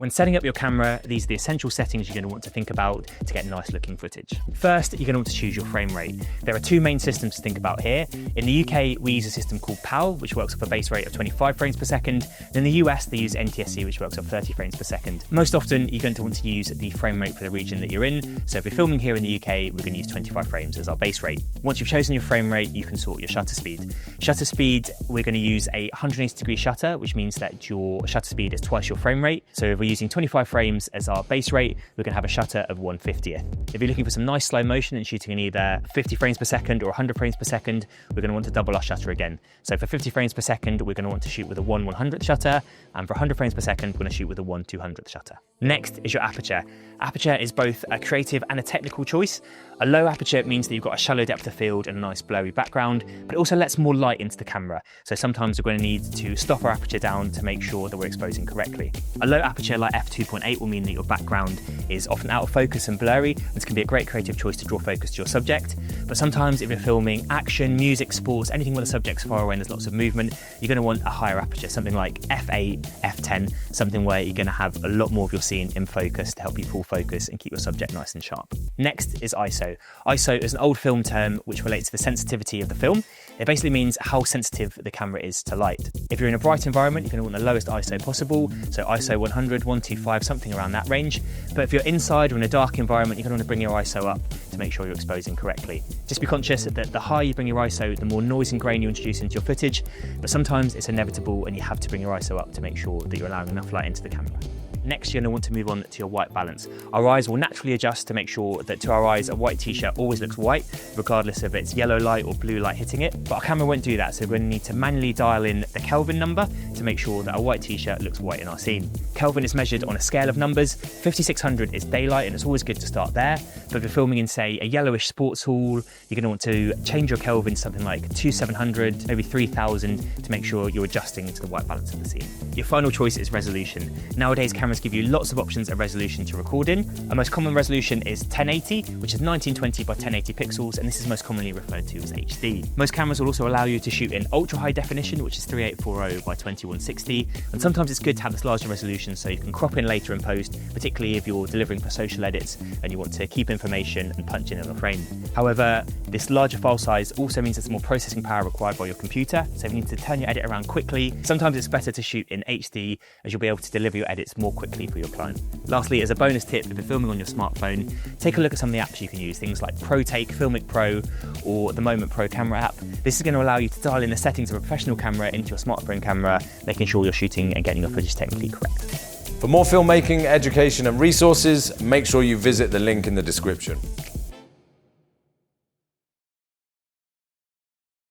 When setting up your camera, these are the essential settings you're going to want to think about to get nice looking footage. First, you're going to want to choose your frame rate. There are two main systems to think about here. In the UK, we use a system called PAL, which works off a base rate of 25 frames per second. In the US, they use NTSC, which works off 30 frames per second. Most often, you're going to want to use the frame rate for the region that you're in. So if you're filming here in the UK, we're going to use 25 frames as our base rate. Once you've chosen your frame rate, you can sort your shutter speed. Shutter speed, we're going to use a 180-degree shutter, which means that your shutter speed is twice your frame rate. So if we're using 25 frames as our base rate, we're going to have a shutter of 1/50th. If you're looking for some nice slow motion and shooting in either 50 frames per second or 100 frames per second, we're going to want to double our shutter again. So for 50 frames per second, we're going to want to shoot with a 1/100th shutter, and for 100 frames per second, we're going to shoot with a 1/200th shutter. Next is your aperture. Aperture is both a creative and a technical choice. A low aperture means that you've got a shallow depth of field and a nice blurry background, but it also lets more light into the camera. So sometimes we're going to need to stop our aperture down to make sure that we're exposing correctly. A low aperture like f2.8 will mean that your background is often out of focus and blurry. This can be a great creative choice to draw focus to your subject. But sometimes if you're filming action, music, sports, anything where the subject's far away and there's lots of movement, you're going to want a higher aperture, something like f8, f10, something where you're going to have a lot more of your scene in focus to help you pull focus and keep your subject nice and sharp. Next is ISO. ISO is an old film term which relates to the sensitivity of the film. It basically means how sensitive the camera is to light. If you're in a bright environment, you're going to want the lowest ISO possible, so ISO 100, 125, something around that range. But if you're inside or in a dark environment, you're going to want to bring your ISO up to make sure you're exposing correctly. Just be conscious that the higher you bring your ISO, the more noise and grain you introduce into your footage, but sometimes it's inevitable and you have to bring your ISO up to make sure that you're allowing enough light into the camera. Next, you're going to want to move on to your white balance. Our eyes will naturally adjust to make sure that to our eyes, a white t-shirt always looks white, regardless of it's yellow light or blue light hitting it. But our camera won't do that, so we're going to need to manually dial in the Kelvin number to make sure that our white t-shirt looks white in our scene. Kelvin is measured on a scale of numbers. 5600 is daylight, and it's always good to start there. But if you're filming in, say, a yellowish sports hall, you're going to want to change your Kelvin to something like 2700, maybe 3000 to make sure you're adjusting to the white balance of the scene. Your final choice is resolution. Nowadays, cameras give you lots of options of resolution to record in. A most common resolution is 1080, which is 1920 by 1080 pixels, and this is most commonly referred to as HD. Most cameras will also allow you to shoot in ultra high definition, which is 3840 by 2160, and sometimes it's good to have this larger resolution so you can crop in later in post, particularly if you're delivering for social edits and you want to keep information and punch in on a frame. However, this larger file size also means there's more processing power required by your computer, so if you need to turn your edit around quickly, sometimes it's better to shoot in HD as you'll be able to deliver your edits more quickly for your client. Lastly, as a bonus tip, if you're filming on your smartphone, take a look at some of the apps you can use, things like ProTake, Filmmaking Pro, or the Moment Pro camera app. This is going to allow you to dial in the settings of a professional camera into your smartphone camera, making sure you're shooting and getting your footage technically correct. For more filmmaking, education and resources, make sure you visit the link in the description.